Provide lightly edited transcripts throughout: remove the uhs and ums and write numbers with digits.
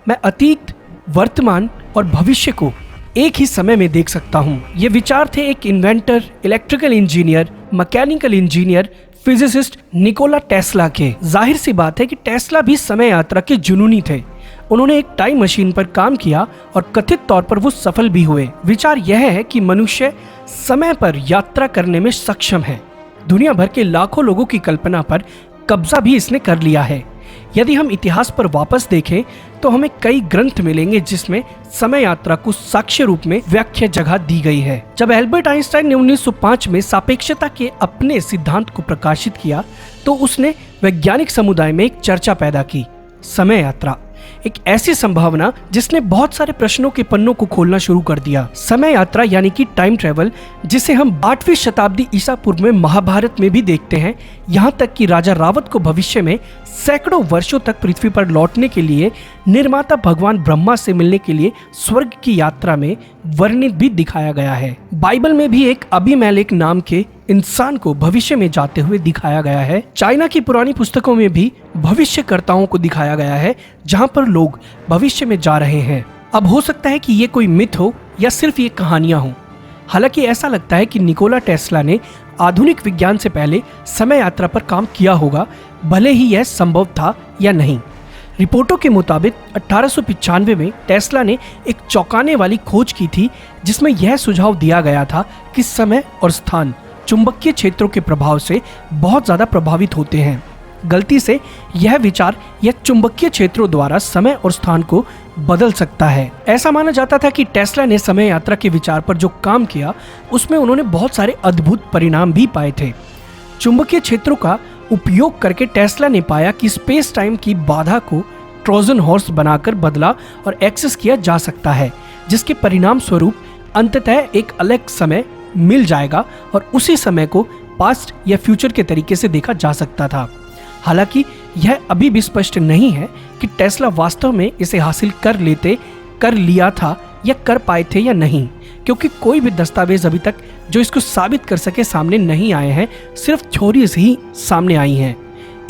मैं अतीत, वर्तमान और भविष्य को एक ही समय में देख सकता हूँ। ये विचार थे एक inventor, electrical engineer, mechanical engineer, physicist Nikola Tesla के। जाहिर सी बात है कि टेस्ला भी समय यात्रा के जुनूनी थे। उन्होंने एक टाइम मशीन पर काम किया और कथित तौर पर वो सफल भी हुए। विचार यह है कि मनुष्य समय पर यात्रा करने में सक्षम है। दुनिया भर के लाखों लोगों की कल्पना पर कब्जा भी इसने कर लिया है। यदि हम इतिहास पर वापस देखें तो हमें कई ग्रंथ मिलेंगे जिसमें समय यात्रा को साक्ष्य रूप में व्याख्या जगह दी गई है। जब एल्बर्ट आइंस्टाइन ने 1905 में सापेक्षता के अपने सिद्धांत को प्रकाशित किया तो उसने वैज्ञानिक समुदाय में एक चर्चा पैदा की। समय यात्रा एक ऐसी संभावना जिसने बहुत सारे प्रश्नों के पन्नों को खोलना शुरू कर दिया। समय यात्रा यानी कि टाइम ट्रेवल, जिसे हम 8वीं शताब्दी ईसा पूर्व में महाभारत में भी देखते हैं। यहाँ तक कि राजा रावत को भविष्य में सैकड़ों वर्षों तक पृथ्वी पर लौटने के लिए निर्माता भगवान ब्रह्मा से मिलने के लिए स्वर्ग की यात्रा में वर्णित भी दिखाया गया है। बाइबल में भी एक अबीमेलेक नाम के इंसान को भविष्य में जाते हुए दिखाया गया है। चाइना की पुरानी पुस्तकों में भी भविष्यकर्ताओं को दिखाया गया है जहां पर लोग भविष्य में जा रहे हैं। अब हो सकता है कि ये कोई मिथ हो या सिर्फ ये कहानियां हो। हालांकि ऐसा लगता है कि निकोला टेस्ला ने आधुनिक विज्ञान से पहले समय यात्रा पर काम किया होगा, भले ही यह संभव था या नहीं। रिपोर्टों के मुताबिक 1895 में टेस्ला ने एक चौंकाने वाली खोज की थी जिसमें यह सुझाव दिया गया था कि समय और स्थान चुंबकीय क्षेत्रों के प्रभाव से बहुत ज्यादा प्रभावित होते हैं। गलती से यह विचार या चुंबकीय क्षेत्रों द्वारा समय और स्थान को बदल सकता है। ऐसा माना जाता था कि टेस्ला ने समय यात्रा के विचार पर जो काम किया उसमें उन्होंने बहुत सारे अद्भुत परिणाम भी पाए थे। चुंबकीय क्षेत्रों का उपयोग करके टेस्ला ने पाया कि स्पेस टाइम की बाधा को ट्रोजन हॉर्स बनाकर बदला और एक्सेस किया जा सकता है, जिसके परिणाम स्वरूप अंततः एक अलग समय मिल जाएगा और उसी समय को पास्ट या फ्यूचर के तरीके से देखा जा सकता था। हालांकि यह अभी भी स्पष्ट नहीं है कि टेस्ला वास्तव में इसे हासिल कर लिया था या कर पाए थे या नहीं, क्योंकि कोई भी दस्तावेज अभी तक जो इसको साबित कर सके सामने नहीं आए हैं। सिर्फ थ्योरीज ही सामने आई हैं।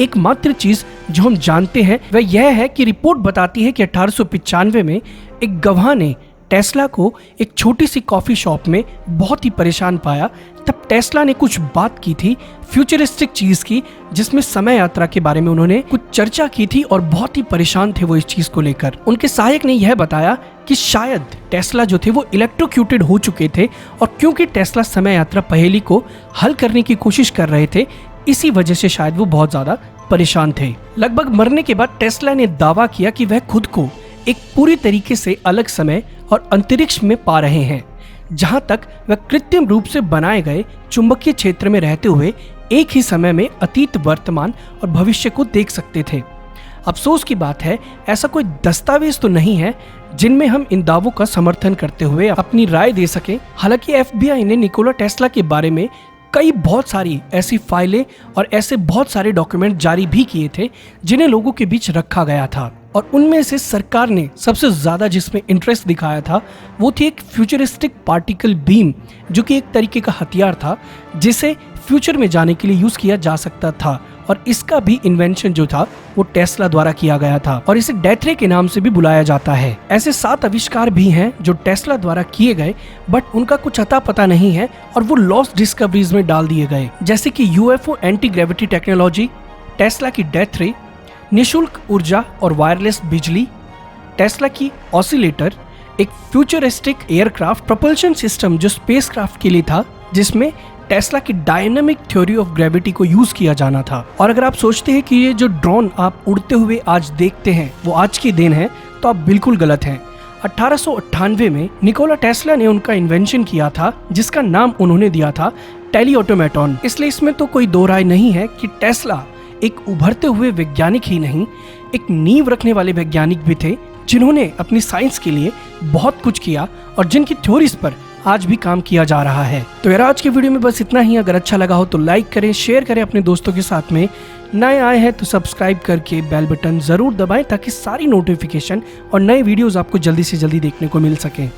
एकमात्र चीज जो हम जानते हैं वह यह है कि रिपोर्ट बताती है कि 1895 में एक गवाह ने टेस्ला को एक छोटी सी कॉफी शॉप में बहुत ही परेशान पाया। तब टेस्ला ने कुछ बात की थी, फ्यूचरिस्टिक चीज की, जिसमें समय यात्रा के बारे में उन्होंने कुछ चर्चा की थी और बहुत ही परेशान थे वो इस चीज को लेकर। उनके सहायक ने यह बताया कि शायद टेस्ला जो थे वो इलेक्ट्रोक्यूटेड हो चुके थे और क्योंकि टेस्ला समय यात्रा पहेली को हल करने की कोशिश कर रहे थे, इसी वजह से शायद वो बहुत ज्यादा परेशान थे। लगभग मरने के बाद टेस्ला ने दावा किया कि वह खुद को एक पूरी तरीके से अलग समय और अंतरिक्ष में पा रहे हैं, जहां तक वह कृत्रिम रूप से बनाए गए चुंबकीय क्षेत्र में रहते हुए एक ही समय में अतीत, वर्तमान और भविष्य को देख सकते थे। अफसोस की बात है, ऐसा कोई दस्तावेज तो नहीं है जिनमें हम इन दावों का समर्थन करते हुए अपनी राय दे सकें। हालांकि FBI ने निकोला टेस्ला के बारे में बहुत सारी ऐसी फाइलें और ऐसे बहुत सारे डॉक्यूमेंट जारी भी किए थे जिन्हें लोगों के बीच रखा गया था, और उनमें से सरकार ने सबसे ज्यादा जिसमें इंटरेस्ट दिखाया था वो थी एक फ्यूचरिस्टिक पार्टिकल बीम, जो कि एक तरीके का हथियार था जिसे फ्यूचर में जाने के लिए यूज किया जा सकता था। और इसका भी इन्वेंशन जो था वो टेस्ला द्वारा किया गया था और इसे डेथ रे के नाम से भी बुलाया जाता है। ऐसे 7 आविष्कार भी हैं जो टेस्ला द्वारा किए गए, बट उनका कुछ अता पता नहीं है और वो लॉस्ट डिस्कवरीज में डाल दिए गए, जैसे कि UFO anti gravity technology, Tesla की डेथ रे, निःशुल्क ऊर्जा और वायरलेस बिजली, टेस्ला की ऑसिलेटर, एक फ्यूचरिस्टिक एयरक्राफ्ट प्रपल्शन सिस्टम जो स्पेसक्राफ्ट के लिए था, जिसमें टेस्ला की डायनामिक थ्योरी ऑफ ग्रेविटी को यूज किया जाना था। और अगर आप सोचते हैं कि ये जो ड्रोन आप उड़ते हुए आज देखते हैं वो आज की देन है, तो आप बिल्कुल गलत हैं। 1898 में निकोला टेस्ला ने उनका इन्वेंशन किया था जिसका नाम उन्होंने दिया था टेलीऑटोमेटॉन। इसलिए इसमें तो कोई दो राय नहीं है कि टेस्ला एक उभरते हुए वैज्ञानिक ही नहीं, एक नींव रखने वाले वैज्ञानिक भी थे जिन्होंने अपनी साइंस के लिए बहुत कुछ किया और जिनकी थ्योरीज पर आज भी काम किया जा रहा है। तो यार आज के वीडियो में बस इतना ही। अगर अच्छा लगा हो तो लाइक करें, शेयर करें अपने दोस्तों के साथ में। नए आए हैं तो सब्सक्राइब करके बेल बटन जरूर दबाएं ताकि सारी नोटिफिकेशन और नए वीडियोस आपको जल्दी से जल्दी देखने को मिल सकें।